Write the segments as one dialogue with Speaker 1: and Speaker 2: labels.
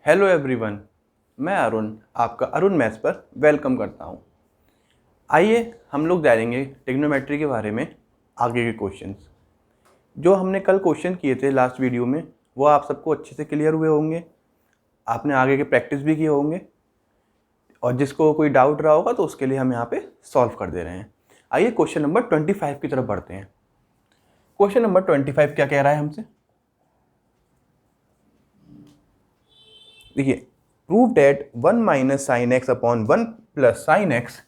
Speaker 1: Hello everyone, मैं अरुण आपका Arun maths पर वेलकम करता हूं। आइए हम लोग जानेंगे ट्रिग्नोमेट्री के बारे में आगे के क्वेश्चंस। जो हमने कल क्वेश्चन किए थे लास्ट वीडियो में वो आप सबको अच्छे से क्लियर हुए होंगे। आपने आगे के प्रैक्टिस भी किए होंगे और जिसको कोई डाउट रहा होगा तो उसके लिए हम यहाँ पे सॉल्व कर दे रहे हैं। आइए क्वेश्चन नंबर 25 की तरफ बढ़ते हैं। क्वेश्चन नंबर 25 क्या कह रहा है हमसे? देखिए, prove that 1 minus sine x upon 1 plus sine x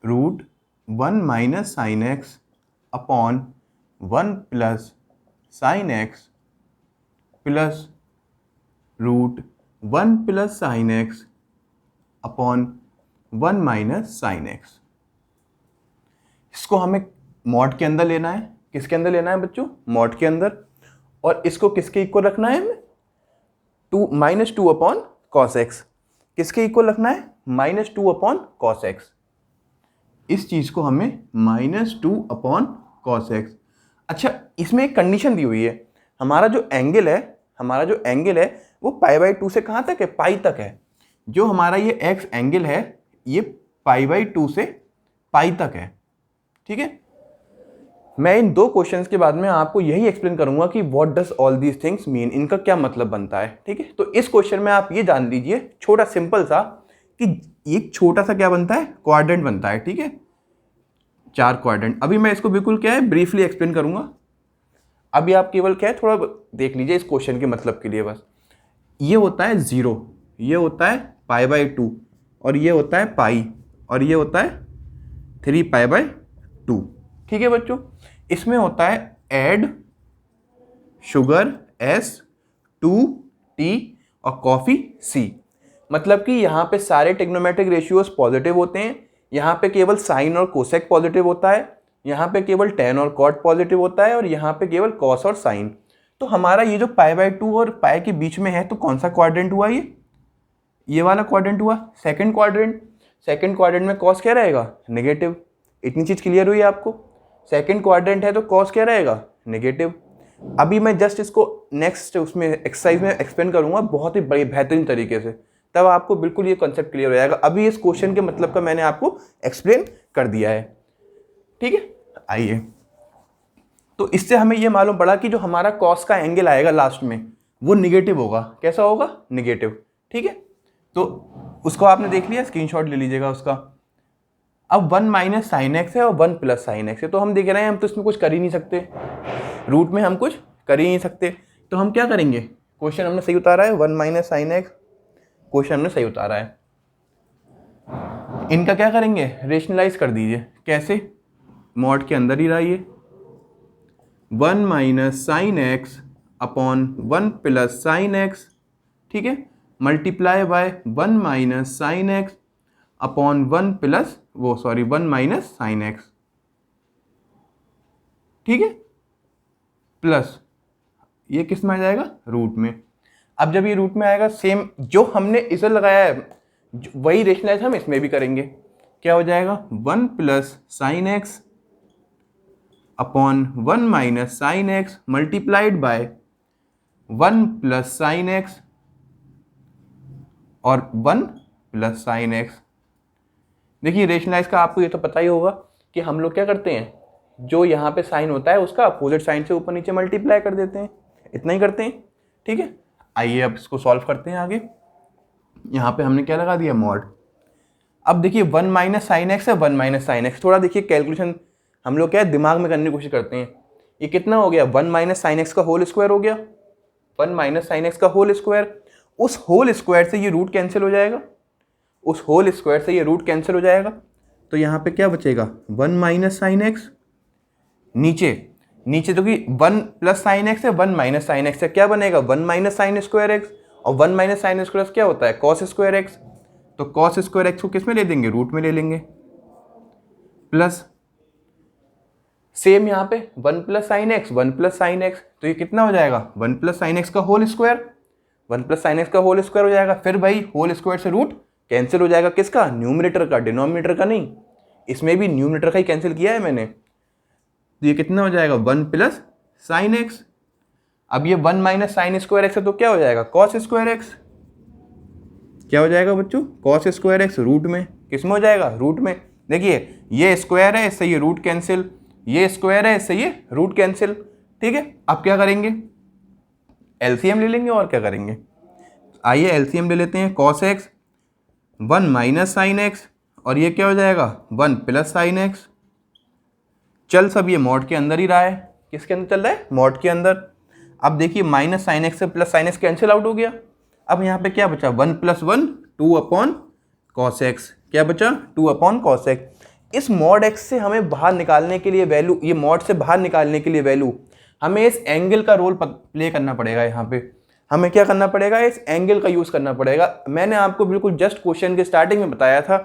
Speaker 1: root 1 minus sine x upon 1 plus sine x plus root 1 plus sine x upon 1 minus sine x. इसको हमें मॉड के अंदर लेना है। किसके अंदर लेना है बच्चों? मॉड के अंदर। और इसको किसके इक्वल रखना है हमें? -2 अपॉन कॉस एक्स। किसके इक्वल रखना है? -2 अपॉन कॉस एक्स। इस चीज को हमें -2 अपॉन कॉस एक्स। अच्छा, इसमें एक कंडीशन दी हुई है। हमारा जो एंगल है वो π/2 से कहां तक है? पाई तक है। जो हमारा ये एक्स एंगल है ये π/2 से पाई तक है। ठीक है, मैं इन दो क्वेश्चंस के बाद में आपको यही एक्सप्लेन करूंगा कि what does all these things mean, इनका क्या मतलब बनता है। ठीक है, तो इस क्वेश्चन में आप ये जान लीजिए छोटा सिंपल सा कि एक छोटा सा क्या बनता है? क्वाड्रेंट बनता है। ठीक है, 4 क्वाड्रेंट। अभी मैं इसको बिल्कुल क्या है ब्रीफली एक्सप्लेन करूंगा। अभी आप केवल क्या है थोड़ा देख लीजिए इस क्वेश्चन के मतलब के लिए बस। ये होता है 0, ये होता है π/2 और ये होता है पाई और ये होता है 3π/2। ठीक है बच्चों, इसमें होता है ऐड शुगर S, 2 T और कॉफी C। मतलब कि यहाँ पे सारे ट्रिग्नोमेट्रिक रेशियोज पॉजिटिव होते हैं। यहाँ पे केवल साइन और कोसेक पॉजिटिव होता है, यहाँ पे केवल टेन और कॉट पॉजिटिव होता है और यहाँ पे केवल कॉस और साइन। तो हमारा ये जो π/2 और पाई के बीच में है तो कौन सा क्वाड्रेंट हुआ? ये वाला क्वाड्रेंट हुआ, सेकंड क्वाड्रेंट। सेकंड क्वाड्रेंट में कॉस क्या रहेगा? नेगेटिव। इतनी चीज क्लियर हुई आपको? सेकंड क्वाड्रेंट है तो कॉस क्या रहेगा? नेगेटिव। अभी मैं जस्ट इसको नेक्स्ट उसमें एक्सरसाइज में एक्सप्लेन करूंगा बहुत ही बड़ी बेहतरीन तरीके से, तब आपको बिल्कुल ये कॉन्सेप्ट क्लियर हो जाएगा। अभी इस क्वेश्चन के मतलब का मैंने आपको एक्सप्लेन कर दिया है। ठीक है, आइए, तो इससे हमें ये मालूम पड़ा कि जो हमारा कॉस का एंगल आएगा लास्ट में वो निगेटिव होगा। कैसा होगा? निगेटिव। ठीक है, तो उसको आपने देख लिया, स्क्रीनशॉट ले लीजिएगा उसका। अब 1 माइनस साइन एक्स है और 1 प्लस साइन एक्स है, तो हम देख रहे हैं हम तो इसमें कुछ कर ही नहीं सकते, रूट में हम कुछ कर ही नहीं सकते। तो हम क्या करेंगे? क्वेश्चन हमने सही उतारा है, 1 माइनस साइन एक्स क्वेश्चन हमने सही उतारा है। इनका क्या करेंगे? रेशनलाइज कर दीजिए। कैसे? मॉड के अंदर ही रहिए। 1 minus sine x upon 1 plus sine x, ठीक है, multiply by 1 minus sine x upon 1 minus sine x. ठीक है, प्लस ये किस में आ जाएगा? रूट में। अब जब ये रूट में आएगा, सेम जो हमने इसे लगाया है वही रेशनलाइज हम इसमें भी करेंगे। क्या हो जाएगा? 1 plus sine x upon 1 minus sine x multiplied by 1 plus sine x और 1 प्लस साइन एक्स। देखिए, रेशनलाइज का आपको ये तो पता ही होगा कि हम लोग क्या करते हैं, जो यहाँ पे साइन होता है उसका अपोजिट साइन से ऊपर नीचे मल्टीप्लाई कर देते हैं। इतना ही करते हैं। ठीक है, आइए अब इसको सॉल्व करते हैं आगे। यहाँ पे हमने क्या लगा दिया? मॉड। अब देखिए 1 माइनस साइन एक्स है, 1 माइनस साइन एक्स। थोड़ा देखिए कैलकुलेशन हम लोग क्या है दिमाग में करने की कोशिश करते हैं। ये कितना हो गया? 1 माइनस साइन एक्स का होल स्क्वायर हो गया। 1 माइनस साइन एक्स का होल स्क्वायर। उस होल स्क्वायर से ये रूट कैंसिल हो जाएगा, उस होल स्क्वायर से ये रूट कैंसिल हो जाएगा। तो यहाँ पे क्या बचेगा? 1 माइनस साइन एक्स। नीचे तो कि 1 प्लस साइन एक्स है, 1 माइनस साइन एक्स है, क्या बनेगा? 1 माइनस साइन स्क्वायर एक्स। और 1 माइनस साइन स्क्वायर क्या होता है? Cos square x. तो कॉस स्क्वायर एक्स को किस में ले लेंगे? रूट में ले लेंगे। प्लस सेम यहाँ पे 1 plus sine x, 1 plus sine x, तो ये कितना हो जाएगा? 1 प्लस साइन एक्स का whole square. 1 plus sine x का होल स्क्वायर हो जाएगा। फिर भाई होल स्क्वायर से रूट कैंसिल हो जाएगा। किसका? न्यूमरेटर का, डिनोमिनेटर का नहीं। इसमें भी न्यूमरेटर का ही कैंसिल किया है मैंने। तो ये कितना हो जाएगा? 1 प्लस साइन एक्स अब ये 1 माइनस साइन स्क्वायर एक्स है तो क्या हो जाएगा, कॉस स्क्वायर एक्स। क्या हो जाएगा बच्चों, कॉस स्क्वायर एक्स रूट में, किस में हो जाएगा, रूट में। देखिए ये स्क्वायर है, इससे ये रूट कैंसिल, ये स्क्वायर है, इससे ये रूट कैंसिल। ठीक है, अब क्या करेंगे, एलसीएम ले लेंगे और क्या करेंगे। आइए एलसीएम ले लेते हैं, cos x 1 minus sine x और ये क्या हो जाएगा 1 प्लस साइन एक्स। चल सब ये मॉड के अंदर ही रहा है, किसके अंदर चल रहा है, मॉड के अंदर। अब देखिए माइनस साइन एक्स से plus sine x cancel out हो गया। अब यहाँ पे क्या बचा, 1 प्लस 1 2 अपॉन कॉस एक्स, क्या बचा 2 अपॉन कॉस एक्स। इस मॉड एक्स से हमें बाहर निकालने के लिए वैल्यू, ये मॉड से बाहर निकालने के लिए वैल्यू हमें इस एंगल का रोल प्ले करना पड़ेगा। यहाँ पे हमें क्या करना पड़ेगा, इस एंगल का यूज करना पड़ेगा। मैंने आपको बिल्कुल जस्ट क्वेश्चन के स्टार्टिंग में बताया था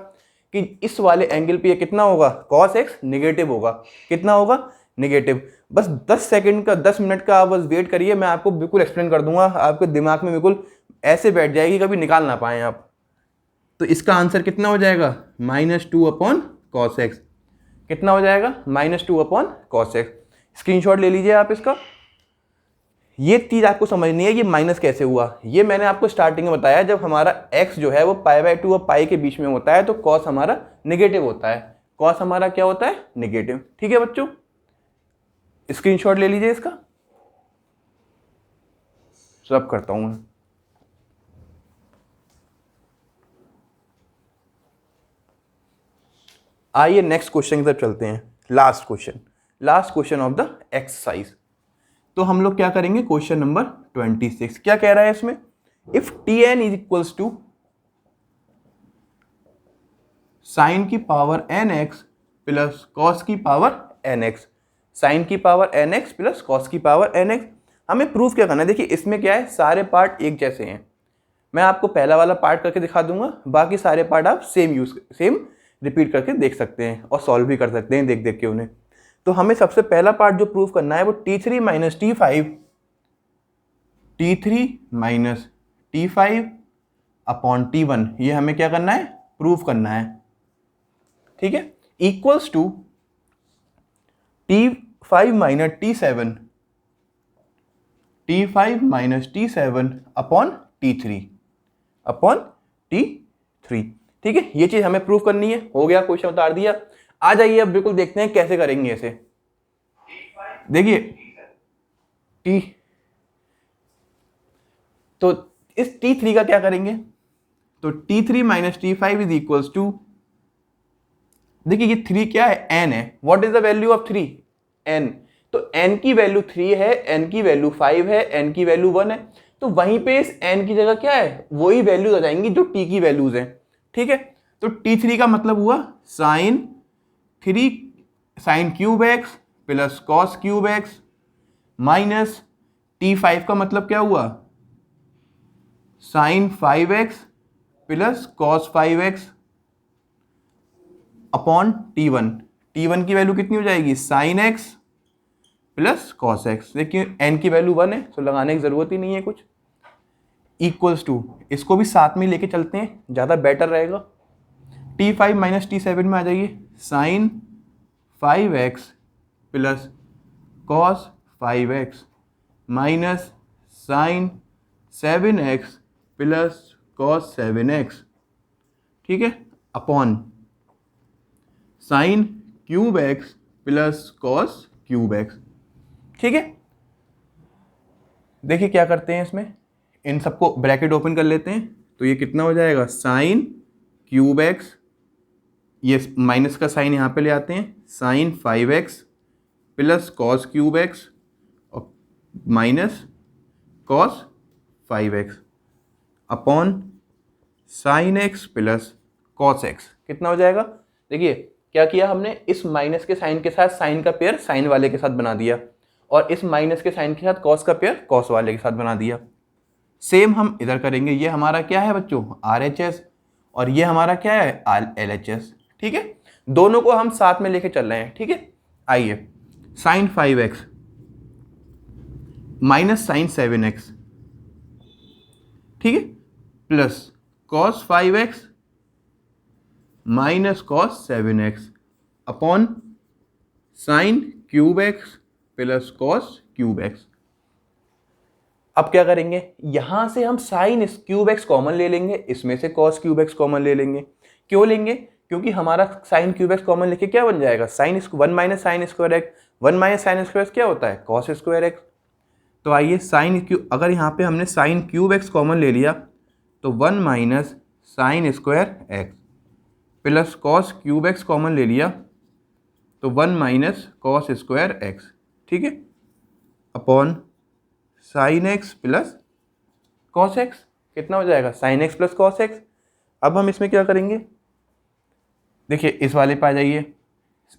Speaker 1: कि इस वाले एंगल पे ये कितना होगा, कॉस एक्स निगेटिव होगा, कितना होगा, निगेटिव। बस 10 सेकंड का 10 मिनट का आप बस वेट करिए, मैं आपको बिल्कुल एक्सप्लेन कर दूंगा, आपके दिमाग में बिल्कुल ऐसे बैठ जाएगी कभी निकाल ना पाए आप। तो इसका आंसर कितना हो जाएगा, -2 अपॉन कॉस एक्स। कितना हो जाएगा, -2 अपॉन कॉस एक्स। स्क्रीनशॉट ले लीजिए आप इसका। ये चीज आपको समझनी है, ये माइनस कैसे हुआ। ये मैंने आपको स्टार्टिंग में बताया, जब हमारा x जो है वो π/2 और पाई के बीच में होता है तो cos हमारा निगेटिव होता है, cos हमारा क्या होता है, निगेटिव। ठीक है बच्चों, स्क्रीनशॉट ले लीजिए इसका, सब करता हूं मैं। आइए नेक्स्ट क्वेश्चन की तरफ चलते हैं, last question of the exercise. तो हम लोग क्या करेंगे, क्वेश्चन नंबर 26 क्या कह रहा है इसमें, if tn is equals to sine की पावर nx प्लस कॉस की पावर nx, साइन की पावर nx प्लस कॉस की पावर nx। हमें प्रूफ क्या करना है, देखिए इसमें क्या है, सारे पार्ट एक जैसे हैं। मैं आपको पहला वाला पार्ट करके दिखा दूंगा, बाकी सारे पार्ट आप सेम रिपीट करके देख सकते हैं और सॉल्व भी कर सकते हैं देख देख के उन्हें। तो हमें सबसे पहला पार्ट जो प्रूफ करना है वो t3 minus t5 upon t1, ये हमें क्या करना है, प्रूफ करना है। ठीक है, equals to t5 minus t7 upon t3। ठीक है, ये चीज हमें प्रूफ करनी है। हो गया, क्वेश्चन उतार दिया। आ जाइए अब बिल्कुल देखते हैं कैसे करेंगे ऐसे। देखिए t, तो इस t3 का क्या करेंगे, तो t3 minus t5 is equals to, देखिए ये 3 क्या है, n है। What is the value of 3, n। तो n की वैल्यू 3 है, n की वैल्यू 5 है, n की वैल्यू 1 है। तो वहीं पे इस n की जगह क्या है, वही वैल्यूज आ जाएंगी जो t की वैल्यूज हैं। ठीक है, तो t3 का मतलब हुआ sign cube x plus cos cube x, minus t5 का मतलब क्या हुआ, sign 5x plus cos 5x upon t1 की वैल्यू कितनी हो जाएगी, sine x plus cos x. देखिए n की वैल्यू 1 है तो लगाने की जरूरत ही नहीं है कुछ। इक्वल्स टू, इसको भी साथ में लेके चलते हैं, ज्यादा बेटर रहेगा। t5 माइनस t7 में आ जाइए, sine 5x plus cos 5x minus sine 7x plus cos 7x। ठीक है, upon sine cube x plus cos cube x. ठीक है, देखिए क्या करते हैं इसमें, इन सबको ब्रैकेट ओपन कर लेते हैं। तो ये कितना हो जाएगा, साइन क्यूब एक्स, ये माइनस का साइन यहाँ पे ले आते हैं, sine 5x plus cos cube x और minus cos 5x upon sine x plus cos x। कितना हो जाएगा, देखिए क्या किया हमने, इस माइनस के साइन के साथ साइन का पेयर साइन वाले के साथ बना दिया और इस माइनस के साइन के साथ कॉस का पेयर कॉस वाले के साथ बना दिया। सेम हम इधर करेंगे, ये हमारा क्या है बच्चों, RHS और ये हमारा क्या है, LHS। ठीक है, दोनों को हम साथ में लेके चल रहे हैं। ठीक है, आइए sign 5x minus sine 7x, ठीक है, plus cos 5x minus cos 7x upon sine cube x plus cos cube x. अब क्या करेंगे, यहां से हम साइन क्यूब एक्स कॉमन ले लेंगे, इसमें से कॉस क्यूब एक्स कॉमन ले लेंगे। क्यों लेंगे, क्योंकि हमारा साइन क्यूब एक्स कॉमन लेके क्या बन जाएगा, sine 1 minus sine square x. 1 minus sine square x क्या होता है, कॉस स्क्वायर एक्स। तो आइए साइन क्यूब, अगर यहाँ पे हमने साइन क्यूब एक्स कॉमन ले लिया तो 1 minus sine square x plus cos cube x common ले लिया तो 1 माइनस कॉस स्क्वायर एक्स, ठीक है, upon sine x plus cos x. कितना हो जाएगा, sign x plus cos x. अब हम इसमें क्या करेंगे, देखिए इस वाले पे आ जाइए,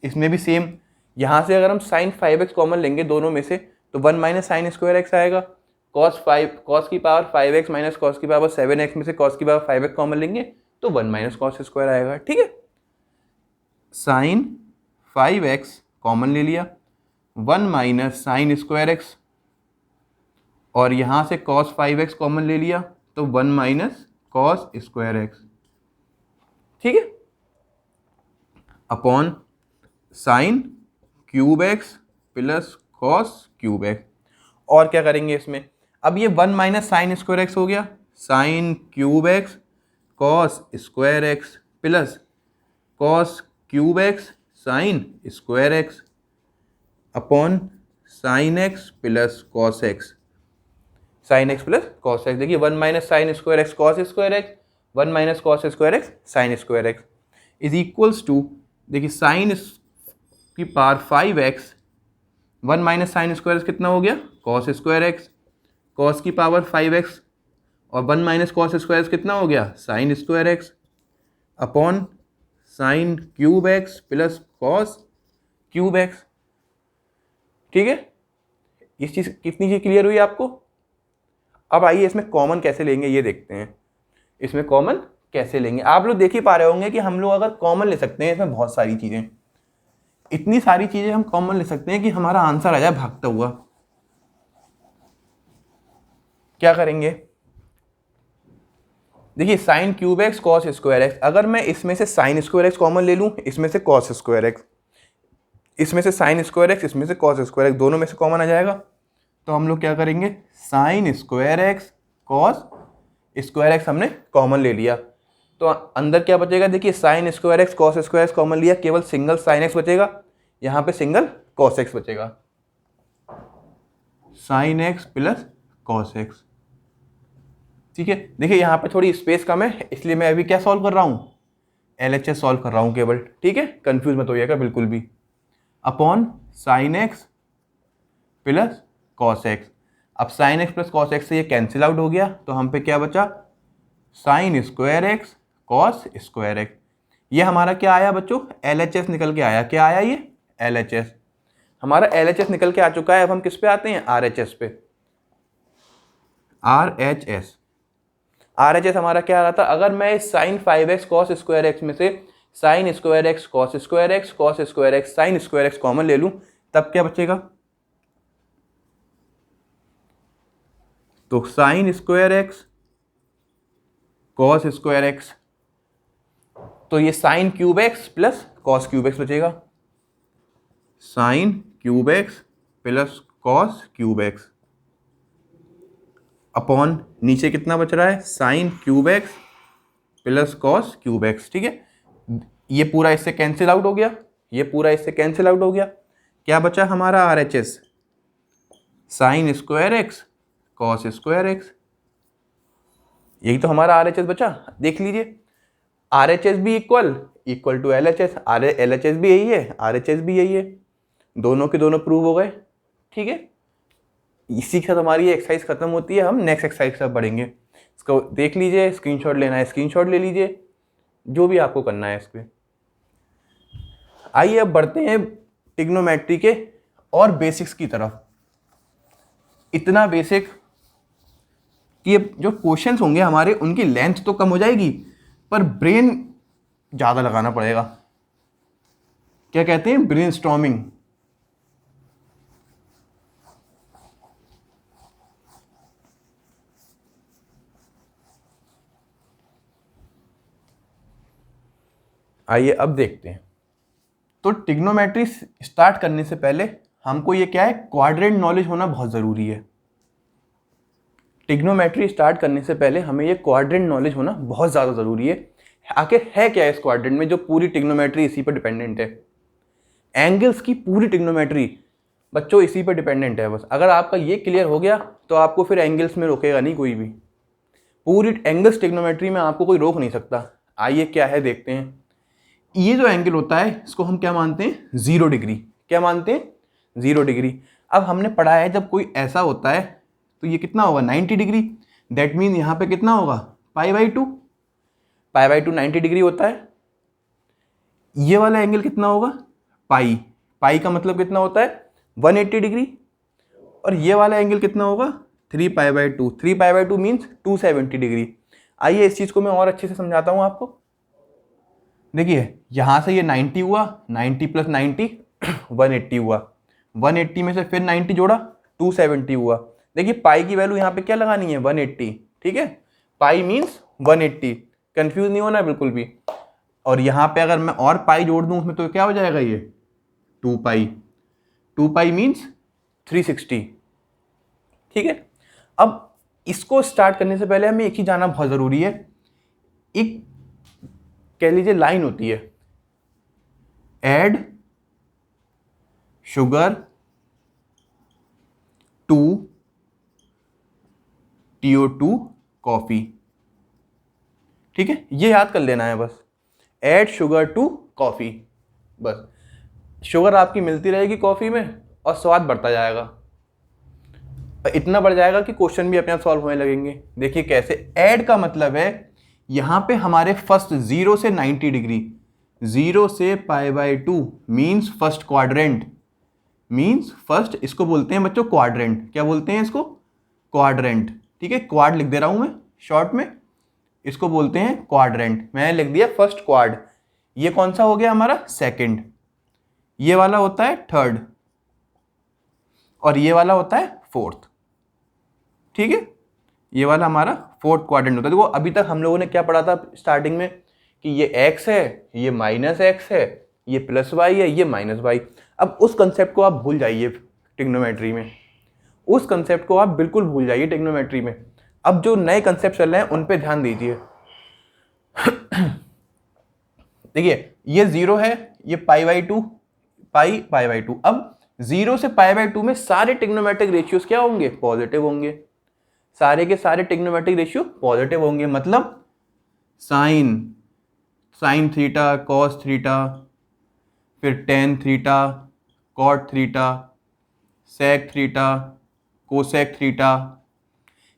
Speaker 1: इसमें भी सेम, यहाँ से अगर हम साइन 5x कॉमन लेंगे दोनों में से तो 1 माइनस साइन स्क्वायर एक्स आएगा। कॉस की पावर 5x माइनस कॉस की पावर 7x में से कॉस की पावर 5x कॉमन लेंगे तो 1 माइनस कॉस स्क्वायर आएगा, ठीक है। साइन 5x कॉमन ले लिया, 1 माइनस साइन स्क्वायर एक्स, और यहाँ से कॉस 5x कॉमन ले लिया तो 1 माइनस कॉस स्क्वायर एक्स, ठीक है, upon sine cube x plus cos cube x. और क्या करेंगे इसमें, अब ये 1 माइनस साइन स्क्वायर एक्स हो गया, sine cube x cos square x plus cos cube x sine square x upon sine x plus cos x, sine x plus cos x. देखिए 1 minus sine square x cos square x, 1 minus cos square x sine square x is equals to, देखिए sine की power 5x, 1 minus sine square x कितना हो गया, cos square x, cos की power 5x और 1 minus cos square x कितना हो गया, sign square x upon sine cube x plus cos cube x, ठीक है। इस चीज कितनी चीज क्लियर हुई आपको। अब आइए इसमें कॉमन कैसे लेंगे ये देखते हैं, इसमें कॉमन कैसे लेंगे। आप लोग देख ही पा रहे होंगे कि हम लोग अगर कॉमन ले सकते हैं इसमें बहुत सारी चीजें, इतनी सारी चीजें हम कॉमन ले सकते हैं कि हमारा आंसर आ जाए भागता हुआ। क्या करेंगे, देखिए sign cube x cos square x, अगर मैं इसमें से साइन स्क्वायर एक्स कॉमन ले लूं, इसमें से कॉस स्क्वायर एक्स, इसमें से साइन स्क्वायर एक्स, इसमें से कॉस स्क्वायर एक्स, दोनों में से कॉमन आ जाएगा। तो हम लोग क्या करेंगे, sign square x cos square x हमने कॉमन ले लिया तो अंदर क्या बचेगा, देखिए sign square x cos square x common लिया, केवल सिंगल साइन एक्स बचेगा, यहाँ पे सिंगल कॉस एक्स बचेगा, sign x plus cos x, ठीक है। देखिए यहाँ पे थोड़ी स्पेस कम है इसलिए मैं अभी क्या सॉल्व कर रहा हूँ, LHS सॉल्व कर रहा हूँ केवल, ठीक है, कंफ्यूज मत होइएगा बिल्कुल भी, upon sine x plus cos x. अब sine x plus cos x से ये कैंसिल आउट हो गया तो हम पे क्या बचा, sign square x cos square x. ये हमारा क्या आया बच्चों, LHS निकल के आया, क्या आया ये LHS, हमारा LHS निकल के आ चुका है। अब हम किस पे आते हैं, RHS पे, RHS हमारा क्या आ रहा था, अगर मैं sign 5x cos square x में से sine square x cos square x cos square x sine square x common ले लूं तब क्या बचेगा, तो sine square x cos square x, तो ये sine cube x plus cos cube x बचेगा, sine cube x plus cos cube x upon नीचे कितना बच रहा है, sine cube x plus cos cube x, ठीक है। ये पूरा इससे कैंसिल आउट हो गया, ये पूरा इससे कैंसिल आउट हो गया, क्या बचा हमारा RHS, sign square x cos square x, यही तो हमारा RHS बचा। देख लीजिए RHS भी इक्वल टू LHS, LHS भी यही है, RHS भी यही है, दोनों के दोनों प्रूव हो गए, ठीक है। इसी के साथ हमारी ये एक्सरसाइज खत्म होती है, हम नेक्स्ट एक्सरसाइज से पढ़ेंगे। इसको देख लीजिए, स्क्रीनशॉट लेना है स्क्रीनशॉट ले लीजिए, जो भी आपको करना है इस पर। आइए अब बढ़ते हैं ट्रिग्नोमेट्री के और बेसिक्स की तरफ। इतना बेसिक कि ये जो क्वेश्चंस होंगे हमारे उनकी लेंथ तो कम हो जाएगी पर ब्रेन ज़्यादा लगाना पड़ेगा। क्या कहते हैं, ब्रेनस्टॉर्मिंग। आइए अब देखते हैं। तो ट्रिग्नोमेट्री स्टार्ट करने से पहले हमको ये क्या है, क्वाड्रेंट नॉलेज होना बहुत ज़रूरी है। ट्रिग्नोमेट्री स्टार्ट करने से पहले हमें ये क्वाड्रेंट नॉलेज होना बहुत ज़्यादा ज़रूरी है। आखिर है क्या इस क्वाड्रेंट में जो पूरी ट्रिग्नोमेट्री इसी पर डिपेंडेंट है। एंगल्स की पूरी ट्रिग्नोमेट्री बच्चों इसी पर डिपेंडेंट है। बस अगर आपका ये क्लियर हो गया तो आपको फिर एंगल्स में रोकेगा नहीं कोई भी। पूरी एंगल्स ट्रिग्नोमेट्री में आपको कोई रोक नहीं सकता। आइए क्या है देखते हैं। ये जो एंगल होता है इसको हम क्या मानते हैं, 0 डिग्री। क्या मानते हैं, 0 डिग्री। अब हमने पढ़ा है जब कोई ऐसा होता है तो ये कितना होगा, 90 डिग्री। दैट मीन यहाँ पे कितना होगा, π/2। π/2 90 डिग्री होता है। ये वाला एंगल कितना होगा, पाई। पाई का मतलब कितना होता है, 180 डिग्री। और ये वाला एंगल कितना होगा, 3π/2। 3π/2 मीन्स 270 डिग्री। आइए इस चीज़ को मैं और अच्छे से समझाता हूँ आपको। देखिए यहाँ से ये 90 हुआ, 90 + 90 180 हुआ। 180 में से फिर 90 जोड़ा, 270 हुआ। देखिए पाई की वैल्यू यहाँ पे क्या लगानी है, 180। ठीक है, पाई मीन्स 180। कंफ्यूज नहीं होना बिल्कुल भी। और यहाँ पे अगर मैं और पाई जोड़ दूँ उसमें तो क्या हो जाएगा, ये 2π। 2π मीन्स 360। ठीक है, अब इसको स्टार्ट करने से पहले हमें एक ही जानना बहुत ज़रूरी है। एक कह लीजिए लाइन होती है, add sugar to TO2 coffee. ठीक है, ये याद कर लेना है बस, ऐड शुगर टू कॉफी। बस शुगर आपकी मिलती रहेगी कॉफी में और स्वाद बढ़ता जाएगा। इतना बढ़ जाएगा कि क्वेश्चन भी अपने आप सॉल्व होने लगेंगे। देखिए कैसे, ऐड का मतलब है यहाँ पे हमारे फर्स्ट 0 से 90 डिग्री, 0 से π/2 means first quadrant, means first, इसको बोलते हैं बच्चों क्वाड्रेंट। क्या बोलते हैं इसको, क्वाड्रेंट। ठीक है, क्वाड लिख दे रहा हूँ मैं शॉर्ट में, इसको बोलते हैं क्वाड्रेंट। मैंने लिख दिया फर्स्ट क्वाड। ये कौन सा हो गया हमारा, सेकंड। ये वाला होता है थर्ड और ये वाला होता है फोर्थ। ठीक है, ये वाला हमारा फोर्थ क्वाड्रेंट होता है। देखो अभी तक हम लोगों ने क्या पढ़ा था स्टार्टिंग में कि ये x है, ये -x है, ये +y है, ये -y। अब उस कंसेप्ट को आप भूल जाइए ट्रिग्नोमेट्री में, उस कंसेप्ट को आप बिल्कुल भूल जाइए ट्रिग्नोमेट्री में। अब जो नए कंसेप्ट चल रहे हैं उन पे ध्यान दीजिए। देखिए ये 0 है, ये π/2, π/2। अब 0 से π/2 में सारे ट्रिग्नोमेट्रिक रेशियोज क्या होंगे, पॉजिटिव होंगे। सारे के सारे ट्रिग्नोमेट्रिक रेशियो पॉजिटिव होंगे। मतलब साइन थीटा, कॉस थीटा, फिर tan theta, cot theta, sec theta, cosec theta,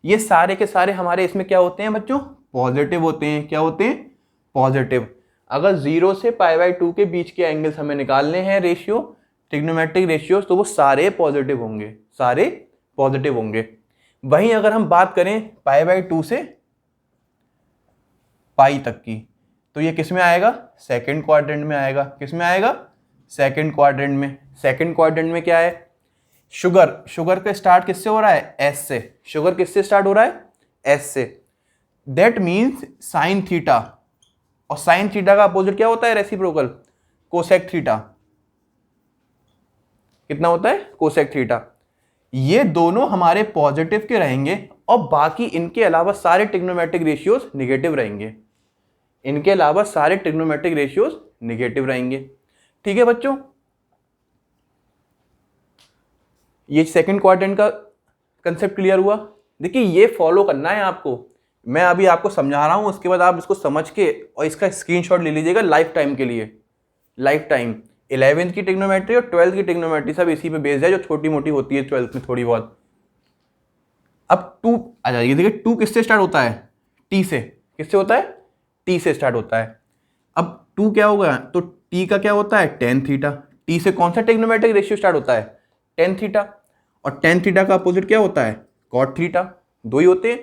Speaker 1: ये सारे के सारे हमारे इसमें क्या होते हैं बच्चों, पॉजिटिव होते हैं। क्या होते हैं, पॉजिटिव। अगर 0 से π/2 के बीच के एंगल्स हमें निकालने हैं रेशियो, ट्रिग्नोमेट्रिक रेशियोज, तो वो सारे पॉजिटिव होंगे, सारे पॉजिटिव होंगे। वहीं अगर हम बात करें π/2 से पाई तक की, तो ये किस में आएगा, सेकंड क्वाड्रेंट में आएगा। किस में आएगा, सेकंड क्वाड्रेंट में। सेकंड क्वाड्रेंट में क्या है, शुगर का स्टार्ट किससे हो रहा है, S से। शुगर किससे स्टार्ट हो रहा है, S से। दैट मीन्स साइन थीटा, और साइन थीटा का अपोजिट क्या होता है, रेसिप्रोकल, कोसेक थीटा। कितना होता है, कोसेक थीटा। ये दोनों हमारे पॉजिटिव के रहेंगे और बाकी इनके अलावा सारे ट्रिग्नोमेट्रिक रेशियोज नेगेटिव रहेंगे। इनके अलावा सारे ट्रिग्नोमेट्रिक रेशियोज नेगेटिव रहेंगे। ठीक है बच्चों, ये सेकंड क्वाड्रेंट का कंसेप्ट क्लियर हुआ। देखिए ये फॉलो करना है आपको, मैं अभी आपको समझा रहा हूं, उसके बाद आप इसको समझ के और इसका स्क्रीनशॉट ले लीजिएगा लाइफ टाइम के लिए। लाइफ टाइम 11th की ट्रिग्नोमेट्री और 12th की ट्रिग्नोमेट्री सब इसी पे बेस्ड है, जो छोटी मोटी होती है 12th में थोड़ी बहुत। अब 2 आ जाइए। देखिए 2 किससे स्टार्ट होता है, T से। किससे होता है, T से स्टार्ट होता है। अब 2 क्या होगा, तो T का क्या होता है, tan थीटा। T से कौन सा ट्रिग्नोमेट्रिक रेशियो स्टार्ट होता है, tan थीटा। और tan थीटा का अपोजिट क्या होता है, cot थीटा। दो ही होते हैं,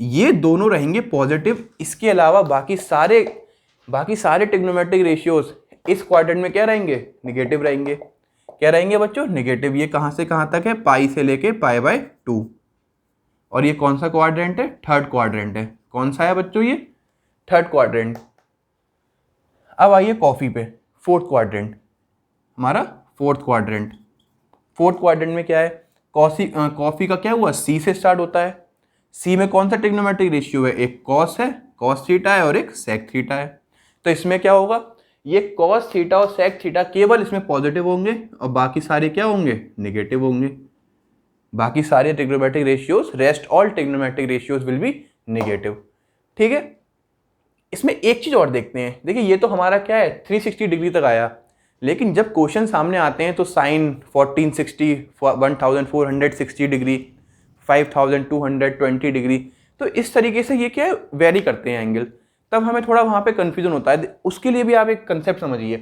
Speaker 1: ये दोनों रहेंगे पॉजिटिव। इसके अलावा बाकी सारे ट्रिग्नोमेट्रिक रेशियोज इस क्वाड्रेंट में क्या रहेंगे, निगेटिव रहेंगे। क्या रहेंगे बच्चों, निगेटिव। ये कहां से कहां तक है, पाई से लेके π/2। और ये कौन सा क्वाड्रेंट है, थर्ड क्वाड्रेंट है। कौन सा है बच्चों, ये थर्ड क्वाड्रेंट। अब आइए कॉफी पे, फोर्थ क्वाड्रेंट, हमारा फोर्थ क्वाड्रेंट। फोर्थ क्वाड्रेंट में क्या है, कॉफी का क्या हुआ, C से स्टार्ट होता है। सी में कौन सा ट्रिग्नोमेट्रिक रेशियो है, एक कॉस है, कॉस थीटा है, और एक सेक थीटा है। तो इसमें क्या होगा, ये कॉस थीटा और सेक थीटा केवल इसमें पॉजिटिव होंगे और बाकी सारे क्या होंगे, नेगेटिव होंगे। बाकी सारे trigonometric ratios, rest all trigonometric ratios will be negative. ठीक है, इसमें एक चीज और देखते हैं। देखिए ये तो हमारा क्या है 360 डिग्री तक आया, लेकिन जब क्वेश्चन सामने आते हैं तो साइन 1460, 1460 डिग्री, 5220 डिग्री, तो इस तरीके से ये क्या है वेरी करते हैं एंगल, तब हमें थोड़ा वहाँ पे कंफ्यूजन होता है। उसके लिए भी आप एक कंसेप्ट समझिए।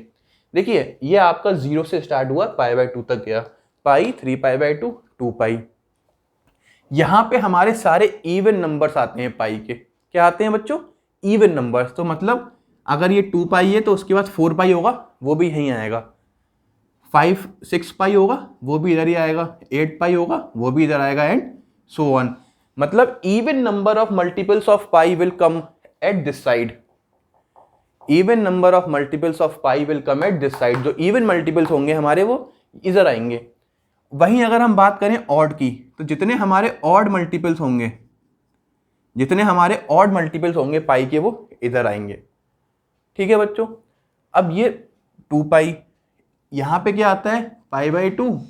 Speaker 1: देखिए ये आपका 0 से स्टार्ट हुआ, π/2 तक गया, पाई, 3π/2, 2π। यहाँ पे हमारे सारे इवन नंबर्स आते हैं पाई के। क्या आते हैं बच्चों, इवन नंबर्स। तो मतलब अगर ये 2π है तो उसके बाद 4π होगा, वो भी यहीं आएगा, 6π होगा, वो भी इधर ही आएगा, 8π होगा, वो भी इधर आएगा, एंड सो ऑन। मतलब even number of multiples of pi will come at this side. Even number of multiples of pi will come at this side. जो इवन मल्टीपल्स होंगे हमारे वो इधर आएंगे। वहीं अगर हम बात करें ऑड की, तो जितने हमारे ऑड मल्टीपल्स होंगे, जितने हमारे ऑड मल्टीपल्स होंगे पाई के, वो इधर आएंगे। ठीक है बच्चों, अब ये 2π, यहाँ पे क्या आता है π/2,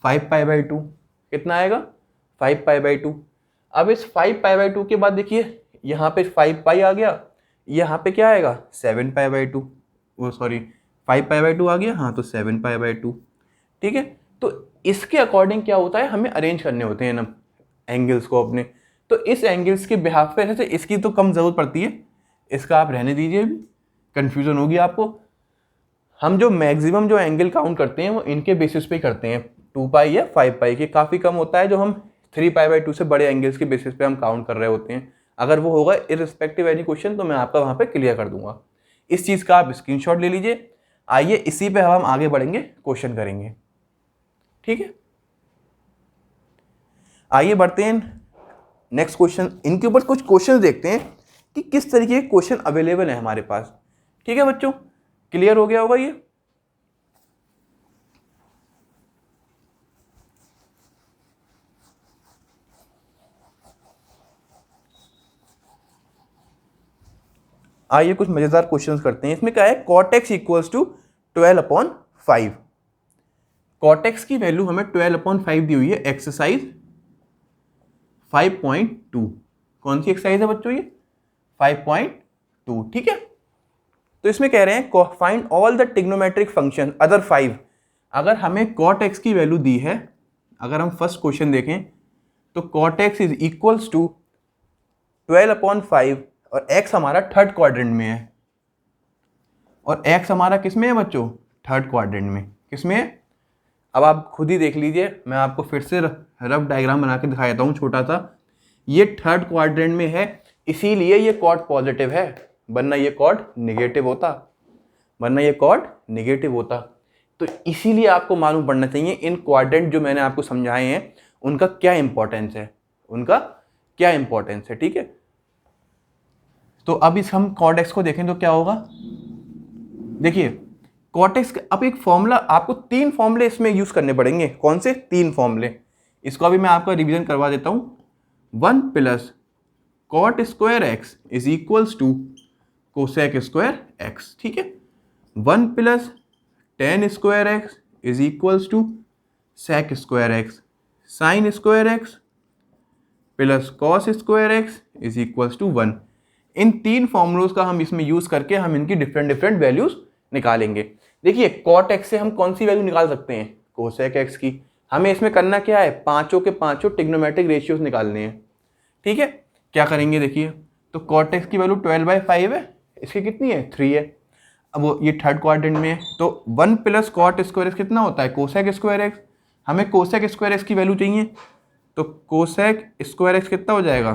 Speaker 1: 5π/2, कितना आएगा 5π/2। अब इस 5π/2 के बाद देखिए यहाँ पे 5π आ गया, यहाँ पे क्या आएगा 7π/2, वो सॉरी 5π/2 आ गया, हाँ तो 7π/2। ठीक है, तो इसके अकॉर्डिंग क्या होता है, हमें अरेंज करने होते हैं ना एंगल्स को अपने। तो इस एंगल्स के बिहाफ पे जैसे इसकी तो कम ज़रूरत पड़ती है, इसका आप रहने दीजिए, कन्फ्यूज़न होगी आपको। हम जो मैक्सिमम जो एंगल काउंट करते हैं वो इनके बेसिस पे करते हैं, 2π या 5π के। काफ़ी कम होता है जो हम 3π/2 से बड़े एंगल्स के बेसिस पे हम काउंट कर रहे होते हैं। अगर वो होगा इररिस्पेक्टिव एनी क्वेश्चन तो मैं आपका वहाँ पे क्लियर कर दूंगा। इस चीज़ का आप स्क्रीनशॉट ले लीजिए। आइए इसी पे हम आगे बढ़ेंगे, क्वेश्चन करेंगे। ठीक है, आइए बढ़ते हैं नेक्स्ट क्वेश्चन। इनके ऊपर कुछ क्वेश्चन देखते हैं कि किस तरीके के क्वेश्चन अवेलेबल है हमारे पास। ठीक है बच्चों, क्लियर हो गया होगा ये। आइए कुछ मजेदार क्वेश्चंस करते हैं। इसमें क्या है, cot x equals to 12/5। cot x की वैल्यू हमें 12/5 दी हुई है, एक्सरसाइज 5.2। कौन सी एक्सरसाइज है बच्चों, ये 5.2। ठीक है, तो इसमें कह रहे हैं find all the trigonometric function other 5। अगर हमें cot x की वैल्यू दी है, अगर हम फर्स्ट क्वेश्चन देखें तो cot x is equals to 12/5 और x हमारा थर्ड क्वाड्रेंट में है, और x हमारा किस में है बच्चों, थर्ड क्वाड्रेंट में। किस में है, अब आप खुद ही देख लीजिए, मैं आपको फिर से रफ डायग्राम बना के दिखा देता हूँ छोटा सा। ये थर्ड क्वाड्रेंट में है, इसीलिए ये कॉट पॉजिटिव है, वरना ये कॉट नेगेटिव होता, वरना ये कॉट नेगेटिव होता। तो इसीलिए आपको मालूम पड़ना चाहिए इन क्वाड्रेंट जो मैंने आपको समझाए हैं उनका क्या इंपॉर्टेंस है, उनका क्या इंपॉर्टेंस है। ठीक है, तो अब इस हम cot x को देखें तो क्या होगा। देखिए cot x, अब एक फॉर्मूला, आपको 3 फॉर्मूले इसमें यूज करने पड़ेंगे। कौन से 3 फॉर्मूले, इसको अभी मैं आपका रिवीजन करवा देता हूं। 1 plus cot square x is equals to cosec square x। ठीक है, 1 plus tan square x is equals to sec square x, sine square x plus cos square x is equals to 1। इन 3 फॉर्मूलोज का हम इसमें यूज करके हम इनकी डिफरेंट वैल्यूज निकालेंगे। देखिए cot x से हम कौन सी वैल्यू निकाल सकते हैं, कोसेक x की। हमें इसमें करना क्या है, पांचों के पांचों ट्रिग्नोमेट्रिक रेशियोज निकालने हैं। ठीक है, क्या करेंगे देखिए, तो cot x की वैल्यू 12/5 है, इसकी कितनी है 3 है। अब वो ये थर्ड क्वाड्रेंट में है, तो 1 प्लस cot स्क्वायर x कितना होता है, कोसेक स्क्वायर x। हमें कोसेक स्क्वायर x की वैल्यू चाहिए, तो कोसेक स्क्वायर x कितना हो जाएगा,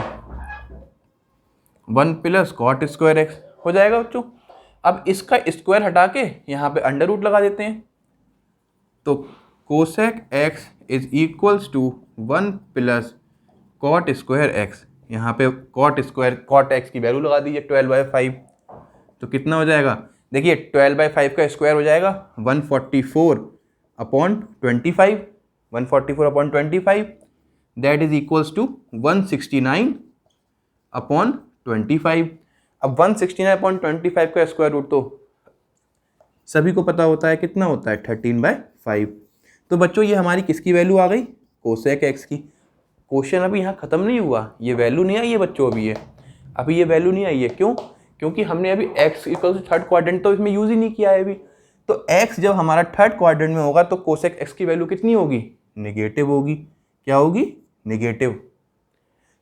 Speaker 1: 1 प्लस cot स्क्वायर x हो जाएगा बच्चों। अब इसका स्क्वायर हटा के यहाँ पे अंडर रूट लगा देते हैं, तो cosec x is equals to 1 plus cot square x। यहाँ पे cot x की वैल्यू लगा दीजिए 12/5, तो कितना हो जाएगा, देखिए 12/5 का स्क्वायर हो जाएगा 144/25, 144/25। That is equals to 169 upon 25। अब 169 अपॉन 25 का स्क्वायर रूट तो सभी को पता होता है, कितना होता है 13/5। तो बच्चों ये हमारी किसकी वैल्यू आ गई, कोसेक एक्स की। क्वेश्चन अभी यहाँ ख़त्म नहीं हुआ, ये वैल्यू नहीं आई है बच्चों, अभी ये वैल्यू नहीं आई है। क्यों? क्योंकि हमने अभी x equal to third quadrant तो इसमें यूज़ ही नहीं किया है अभी। तो x जब हमारा थर्ड क्वाड्रेंट में होगा तो कोसेक x की वैल्यू कितनी होगी, नेगेटिव होगी। क्या होगी, नेगेटिव।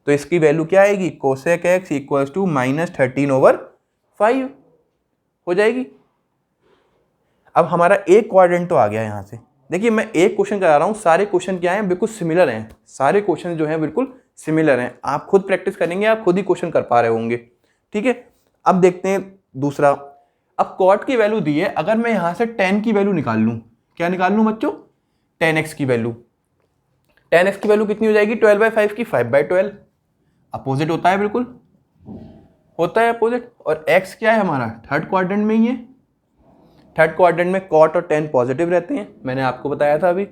Speaker 1: तो इसकी वैल्यू क्या आएगी, कोसेक x इक्वल्स टू -13/5 हो जाएगी। अब हमारा एक क्वाड्रेंट तो आ गया यहाँ से। देखिए मैं एक क्वेश्चन करा रहा हूँ, सारे क्वेश्चन क्या हैं, बिल्कुल सिमिलर हैं। सारे क्वेश्चन जो हैं बिल्कुल सिमिलर हैं। आप खुद प्रैक्टिस करेंगे, आप खुद ही क्वेश्चन कर पा रहे होंगे। ठीक है, अब देखते हैं दूसरा। अब कॉट की वैल्यू दी है, अगर मैं यहाँ से tan की वैल्यू निकाल लूँ, क्या निकाल लूँ बच्चों, tan x की वैल्यू। tan x की वैल्यू कितनी हो जाएगी, 12/5 की 5/12। अपोजिट होता है, बिल्कुल होता है अपोजिट। और x क्या है हमारा, थर्ड क्वाड्रेंट में ही है। थर्ड क्वाड्रेंट में कॉट और tan पॉजिटिव रहते हैं, मैंने आपको बताया था अभी।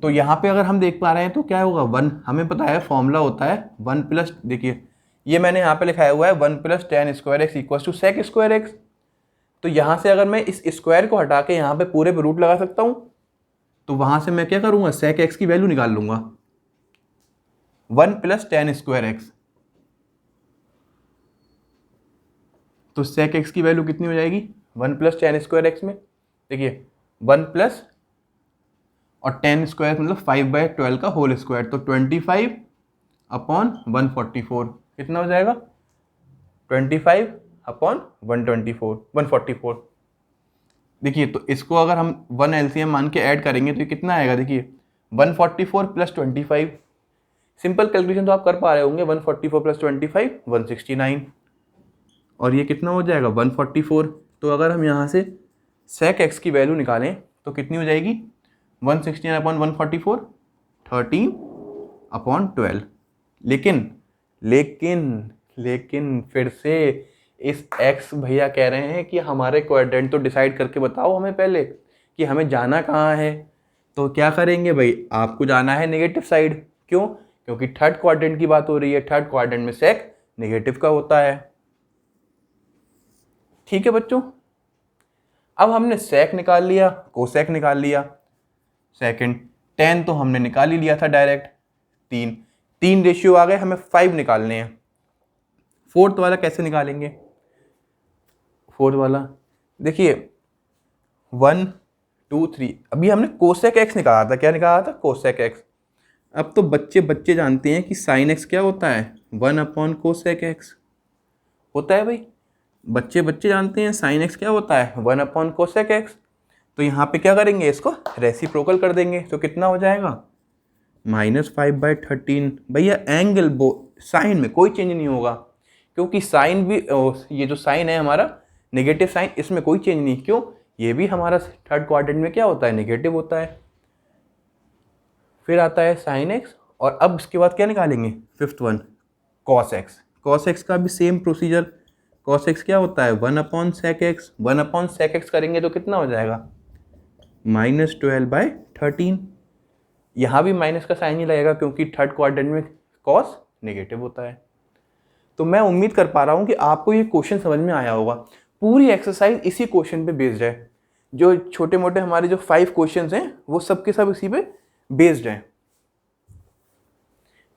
Speaker 1: तो यहाँ पे अगर हम देख पा रहे हैं तो क्या होगा, 1, हमें पता है फॉर्मूला होता है 1 प्लस, देखिए ये मैंने यहाँ पे लिखाया हुआ है 1 + tan square x equal to sec square x. तो यहाँ से अगर मैं इस स्क्वायर को हटा के यहाँ पे पूरे पे रूट लगा सकता हूँ, तो वहाँ से मैं क्या करूँगा, सेक एक्स की वैल्यू निकाल लूँगा, 1 + tan स्क्वायर एक्स। तो सेक एक्स की वैल्यू कितनी हो जाएगी, 1 + tan स्क्वायर एक्स में, देखिए 1 प्लस और tan स्क्वायर मतलब 5/12 का होल स्क्वायर, तो 25 अपॉन 144 कितना हो जाएगा, 25 अपॉन 144। देखिए तो इसको अगर हम 1 एलसीएम मान के ऐड करेंगे तो ये कितना आएगा, देखिए 144 + 25। सिंपल कैलकुलेशन तो आप कर पा रहे होंगे, 144 + 25 169, और ये कितना हो जाएगा 144। तो अगर हम यहाँ से सेक एक्स की वैल्यू निकालें तो कितनी हो जाएगी, 169 अपॉन 144 13/12। लेकिन फिर से इस x भैया कह रहे हैं कि हमारे क्वाड्रेंट तो डिसाइड करके बताओ हमें पहले कि हमें जाना कहाँ है। तो क्या करेंगे भाई, आपको जाना है नेगेटिव साइड। क्यों? क्योंकि थर्ड क्वाड्रेंट की बात हो रही है, थर्ड क्वाड्रेंट में सेक नेगेटिव का होता है। ठीक है बच्चों, अब हमने सेक निकाल लिया, कोसेक निकाल लिया, सेकंड tan तो हमने निकाल ही लिया था डायरेक्ट, 3 रेशियो आ गए, हमें 5 निकालने हैं। फोर्थ वाला कैसे निकालेंगे, फोर्थ वाला देखिए 1 2 3, अभी हमने कोसेक एक्स निकाला था, क्या निकाला था, कोसेक एक्स। अब तो बच्चे जानते हैं कि साइन एक्स क्या होता है, 1 अपॉन कोसेक एक्स होता है भाई। बच्चे जानते हैं साइन एक्स क्या होता है, 1 अपॉन कोसेक एक्स। तो यहाँ पे क्या करेंगे, इसको रेसिप्रोकल कर देंगे, तो कितना हो जाएगा, -5/13। भैया एंगल साइन में कोई चेंज नहीं होगा, क्योंकि साइन भी ये जो साइन है हमारा नेगेटिव साइन, इसमें कोई चेंज नहीं। क्यों? ये भी हमारा थर्ड क्वाड्रेंट में क्या होता है, नेगेटिव होता है। फिर आता है साइन एक्स, और अब इसके बाद क्या निकालेंगे, fifth one cos x. Cos x का भी सेम प्रोसीजर, कॉस एक्स क्या होता है, 1 upon sec x. 1 upon sec x करेंगे तो कितना हो जाएगा, -12/13। यहाँ भी माइनस का साइन ही लगेगा, क्योंकि थर्ड क्वाड्रेंट में कॉस नेगेटिव होता है। तो मैं उम्मीद कर पा रहा हूँ कि आपको ये क्वेश्चन समझ में आया होगा। पूरी एक्सरसाइज इसी क्वेश्चन पे बेस्ड है। जो छोटे मोटे हमारे जो 5 क्वेश्चंस हैं वो सब के सब इसी पे बेस्ड हैं।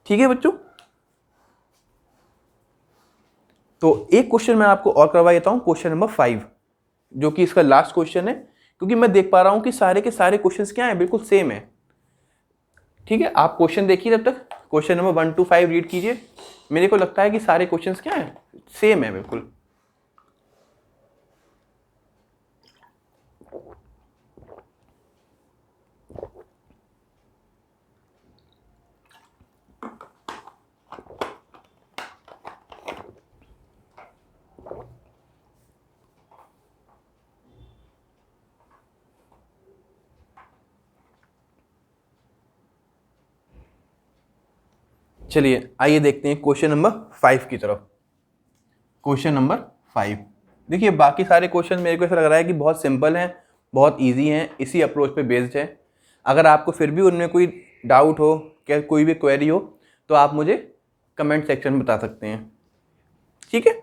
Speaker 1: ठीक है बच्चों, तो एक क्वेश्चन मैं आपको और करवा देता हूँ, क्वेश्चन नंबर 5, जो कि इसका लास्ट क्वेश्चन है, क्योंकि मैं देख पा रहा हूँ कि सारे के सारे क्वेश्चंस क्या हैं, बिल्कुल सेम है। ठीक है, आप क्वेश्चन देखिए, तब तक क्वेश्चन नंबर 1 to 5 रीड कीजिए। मेरे को लगता है कि सारे क्वेश्चंस क्या हैं, सेम है बिल्कुल। चलिए आइए देखते हैं क्वेश्चन नंबर 5 की तरफ। क्वेश्चन नंबर 5 देखिए, बाकी सारे क्वेश्चन मेरे को ऐसा लग रहा है कि बहुत सिंपल हैं, बहुत इजी हैं, इसी अप्रोच पे बेस्ड है। अगर आपको फिर भी उनमें कोई डाउट हो क्या कोई भी क्वेरी हो तो आप मुझे कमेंट सेक्शन में बता सकते हैं, ठीक है।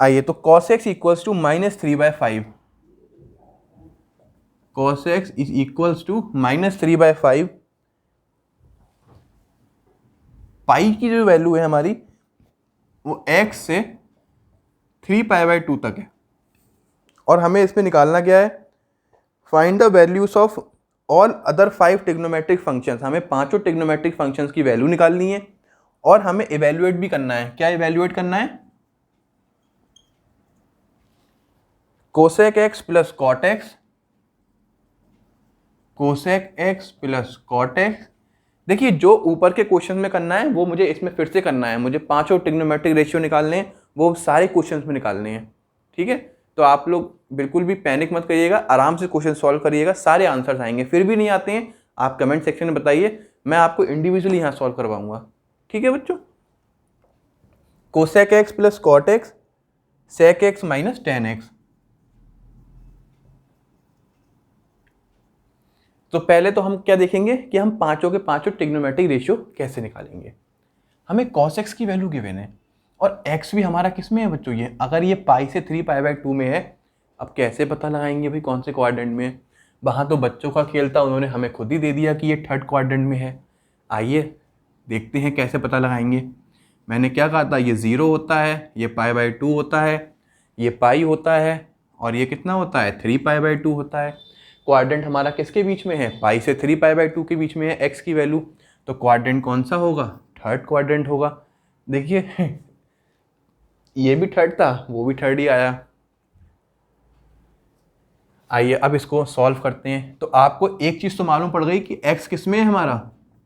Speaker 1: आइए, तो cos x equals to -3/5, cos x is equals to -3/5। Pi की जो वैल्यू है हमारी वो x से 3π/2 तक है, और हमें इसमें निकालना क्या है, find the values of all other 5 trigonometric functions. हमें पांचों ट्रिग्नोमेट्रिक फंक्शंस की वैल्यू निकालनी है और हमें इवेल्युएट भी करना है। क्या इवेल्युएट करना है, cosec x plus cot x, cosec x plus cot x. देखिए, जो ऊपर के क्वेश्चन में करना है वो मुझे इसमें फिर से करना है। मुझे पांचों ट्रिग्नोमेट्रिक रेशियो निकालने हैं, वो सारे क्वेश्चंस में निकालने हैं, ठीक है। तो आप लोग बिल्कुल भी पैनिक मत करिएगा, आराम से क्वेश्चन सॉल्व करिएगा, सारे आंसर्स आएंगे। फिर भी नहीं आते हैं आप कमेंट सेक्शन में बताइए, मैं आपको इंडिविजुअली यहाँ सॉल्व करवाऊंगा, ठीक है बच्चों। Cosec x plus cot x, sec x minus ten x. तो पहले तो हम क्या देखेंगे कि हम पांचों के पांचों ट्रिग्नोमेट्रिक रेशियो कैसे निकालेंगे। हमें cos x की वैल्यू गिवन है और x भी हमारा किस में है बच्चों, ये अगर ये पाई से 3π/2 में है, अब कैसे पता लगाएंगे भाई कौन से क्वाड्रेंट में है। वहाँ तो बच्चों का खेल था, उन्होंने हमें खुद ही दे दिया कि ये थर्ड क्वाड्रेंट में है। आइए देखते हैं कैसे पता लगाएंगे। मैंने क्या कहा था, ये 0 होता है, ये π/2 होता है, ये पाई होता है, और ये कितना होता है 3π/2 होता है। क्वाड्रेंट हमारा किसके बीच में है, पाई से 3π/2 के बीच में है x की वैल्यू, तो क्वाड्रेंट कौन सा होगा, थर्ड क्वाड्रेंट होगा। देखिए ये भी थर्ड था, वो भी थर्ड ही आया। आइए अब इसको सॉल्व करते हैं। तो आपको एक चीज़ तो मालूम पड़ गई कि x किस में है, हमारा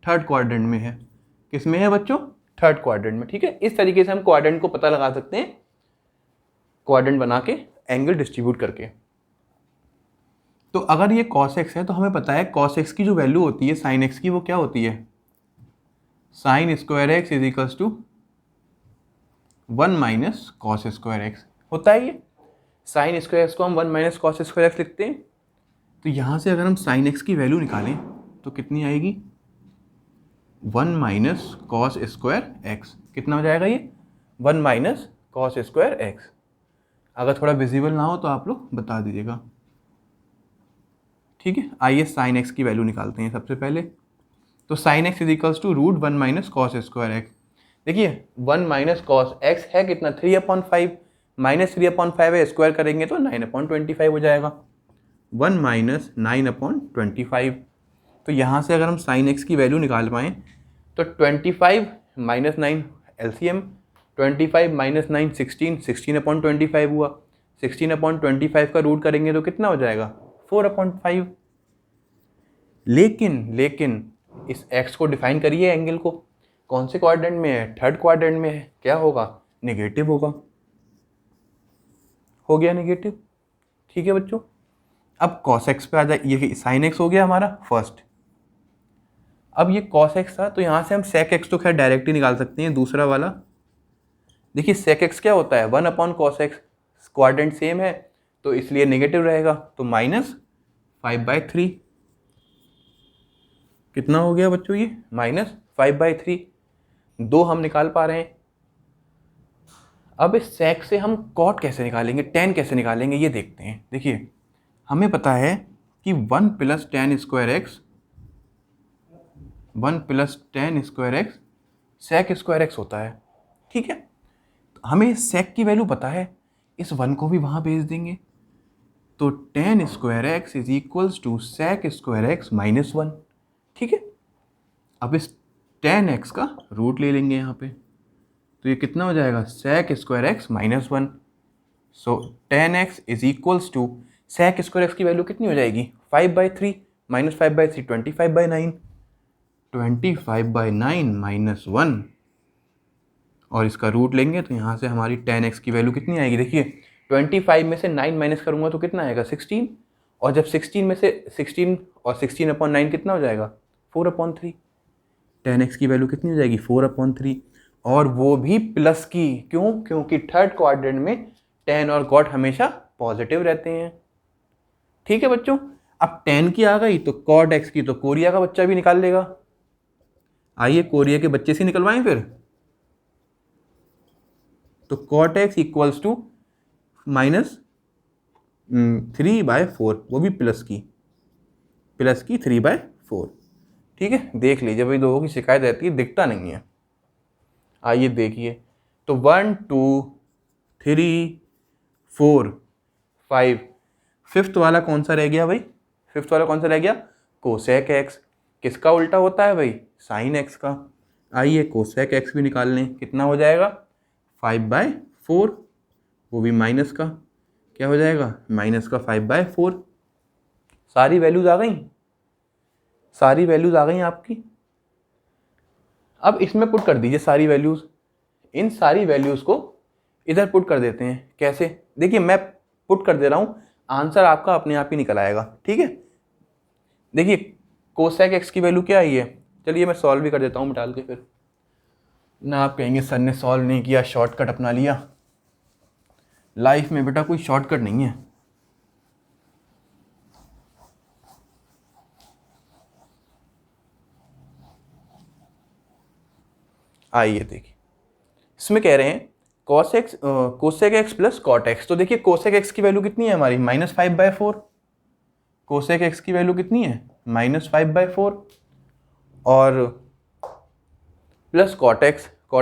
Speaker 1: थर्ड क्वाड्रेंट में है। किस में है बच्चों, थर्ड क्वाड्रेंट में, ठीक है। इस तरीके से हम क्वाड्रेंट को पता लगा सकते हैं, क्वाड्रेंट बना के एंगल डिस्ट्रीब्यूट करके। तो अगर ये cos x है तो हमें पता है cos x की जो वैल्यू होती है sin x की, वो क्या होती है, sin square x is equals to 1 minus cos square x होता है। ये sin स्क्वायर एक्स को हम 1 माइनस कॉस स्क्वायर एक्स लिखते हैं। तो यहाँ से अगर हम sin x की वैल्यू निकालें तो कितनी आएगी, 1 माइनस कॉस स्क्वायर एक्स। कितना हो जाएगा ये, 1 माइनस कॉस स्क्वायर एक्स। अगर थोड़ा विजिबल ना हो तो आप लोग बता दीजिएगा, ठीक है। आइए sin x की वैल्यू निकालते हैं सबसे पहले। तो sin x is equals to √1 minus cos square x. देखिए 1 माइनस कॉस एक्स है कितना, 3/5, माइनस 3/5 है, स्क्वायर करेंगे तो 9/25 हो जाएगा, 1 माइनस 9/25। तो यहाँ से अगर हम sin x की वैल्यू निकाल पाएँ तो 25 माइनस 9 LCM, 25 माइनस 9 16, 16/25 हुआ। 16/25 का रूट करेंगे तो कितना हो जाएगा, 4/5। लेकिन इस x को डिफाइन करिए, एंगल को, कौन से क्वाड्रेंट में है, थर्ड क्वाड्रेंट में है, क्या होगा, नेगेटिव होगा। हो गया नेगेटिव, ठीक है बच्चों। अब cos x पे आ जाए, ये sin x हो गया हमारा फर्स्ट। अब ये cos x था तो यहाँ से हम sec x तो खैर डायरेक्ट ही निकाल सकते हैं, दूसरा वाला। देखिए sec x क्या होता है, 1/cos x, क्वाड्रेंट सेम है तो इसलिए नेगेटिव रहेगा, तो -5/3। कितना हो गया बच्चों ये, -5/3। 2 हम निकाल पा रहे हैं। अब इस sec से हम cot कैसे निकालेंगे, tan कैसे निकालेंगे, ये देखते हैं। देखिए हमें पता है कि 1 plus tan square x, 1 plus tan square x sec square x होता है, ठीक है। हमें sec की वैल्यू पता है, इस 1 को भी वहाँ भेज देंगे, तो tan square x is equals to sec square x minus 1, ठीक है। अब इस tan x का रूट ले लेंगे यहाँ पे, तो ये कितना हो जाएगा, sec square x minus 1। So tan x is equals to sec square x की वैल्यू कितनी हो जाएगी, 5/3 माइनस 5/3 25/9, 25/9 माइनस 1, और इसका रूट लेंगे तो यहाँ से हमारी tan x की वैल्यू कितनी आएगी। देखिए 25 में से 9 माइनस करूँगा तो कितना आएगा, 16, और जब 16 में से 16 और 16/9 कितना हो जाएगा, 4/3। tan x की वैल्यू कितनी हो जाएगी, 4/3, और वो भी प्लस की। क्यों, क्योंकि थर्ड क्वाड्रेंट में tan और cot हमेशा पॉजिटिव रहते हैं, ठीक है बच्चों। अब tan की आ गई तो cot x की तो कोरिया का बच्चा भी निकाल लेगा, आइए कोरिया के बच्चे से निकलवाएं फिर। तो कॉट एक्स इक्वल्स टू -3/4, वो भी प्लस की 3/4। ठीक है, देख लीजिए भाई, लोगों की शिकायत रहती है दिखता नहीं है। आइए देखिए, तो 1 2 3 4 5, फिफ्थ वाला कौन सा रह गया भाई? फिफ्थ वाला कौन सा रह गया? Cosec x. किसका उल्टा होता है भाई? साइन एक्स का। आइए कोसेक एक्स भी निकाल लें, कितना हो जाएगा? 5/4, वो भी माइनस का, क्या हो जाएगा? माइनस का 5/4। सारी वैल्यूज आ गई, सारी वैल्यूज आ गई आपकी। अब इसमें पुट कर दीजिए सारी वैल्यूज, इन सारी वैल्यूज को इधर पुट कर देते हैं। कैसे? देखिए मैं पुट कर दे रहा हूँ, आंसर आपका अपने आप ही निकल आएगा। ठीक है, देखिए कोसेक एक्स की वैल्यू क्या आई है, चलिए मैं सॉल्व भी कर देता हूँ डाल के, फिर ना आप कहेंगे सर ने सॉल्व नहीं किया, शॉर्टकट अपना लिया। लाइफ में बेटा कोई शॉर्टकट नहीं है। आइए देखिए, इसमें कह रहे हैं cosec x plus cot x. तो देखिए कोसेक एक्स की वैल्यू कितनी है हमारी? -5/4। कोसेक एक्स की वैल्यू कितनी है? -5/4। और प्लस कॉट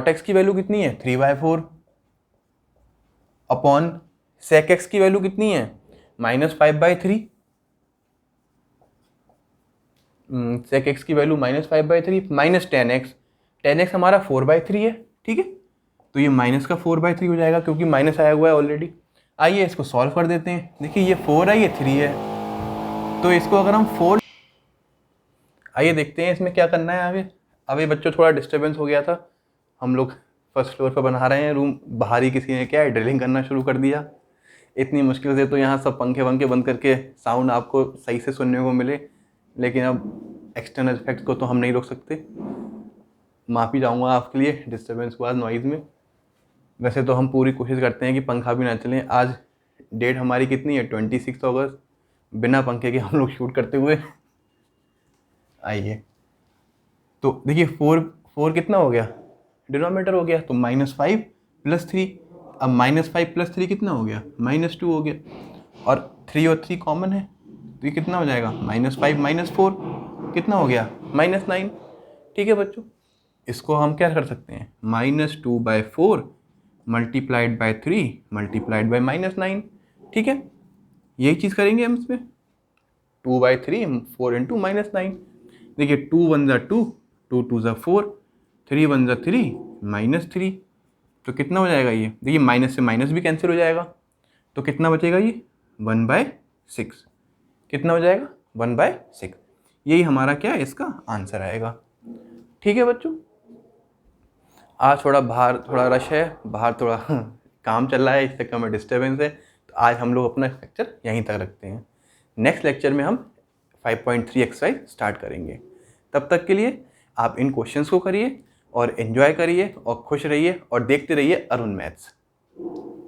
Speaker 1: एक्स की वैल्यू कितनी है? 3/4 अपॉन सेक एक्स की वैल्यू कितनी है? -5/3। सेक एक्स की वैल्यू -5/3 माइनस टेन एक्स हमारा 4/3 है। ठीक है, तो ये माइनस का 4/3 हो जाएगा, क्योंकि माइनस आया हुआ है ऑलरेडी। आइए इसको सॉल्व कर देते हैं। देखिए ये 4 है, ये 3 है, तो इसको अगर हम 4, आइए देखते हैं इसमें क्या करना है आगे। अभी बच्चों थोड़ा डिस्टर्बेंस हो गया था, हम लोग फर्स्ट फ्लोर पर बना रहे हैं रूम, बाहर ही किसी ने क्या है ड्रिलिंग करना शुरू कर दिया। इतनी मुश्किल से तो यहाँ सब पंखे वंखे बंद करके साउंड आपको सही से सुनने को मिले, लेकिन अब एक्सटर्नल इफेक्ट को तो हम नहीं रोक सकते। माफ़ी चाहूँगा आपके लिए डिस्टर्बेंस के बाद नॉइज़ में। वैसे तो हम पूरी कोशिश करते हैं कि पंखा भी ना चले। आज डेट हमारी कितनी है? 26 अगस्त, बिना पंखे के हम लोग शूट करते हुए। आइए तो देखिए 4 कितना हो गया? डिनोमिनेटर हो गया, तो -5 + 3। अब -5 + 3 कितना हो गया? -2 हो गया, और 3 और 3 कॉमन है, तो ये कितना हो जाएगा? -5 - 4 कितना हो गया? -9। ठीक है बच्चों, इसको हम क्या कर सकते हैं? -2/4 मल्टीप्लाइड बाय 3 मल्टीप्लाइड बाय -9। ठीक है, यही चीज़ करेंगे हम इसमें। 2/3 4 × -9। देखिए 2 1 = 2, 2 2 = 4, 3 1 = 3 -3। तो कितना हो जाएगा ये? देखिए माइनस से माइनस भी कैंसिल हो जाएगा, तो कितना बचेगा ये? 1/6। कितना हो जाएगा? 1/6। यही हमारा क्या है, इसका आंसर आएगा। ठीक है बच्चों, आज थोड़ा बाहर थोड़ा रश है, बाहर थोड़ा काम चल रहा है, इस चक्कर में डिस्टर्बेंस है, तो आज हम लोग अपना लेक्चर यहीं तक रखते हैं। नेक्स्ट लेक्चर में हम 5.3 एक्सरसाइज स्टार्ट करेंगे। तब तक के लिए आप इन क्वेश्चंस को करिए और एंजॉय करिए और खुश रहिए और देखते रहिए अरुण मैथ्स।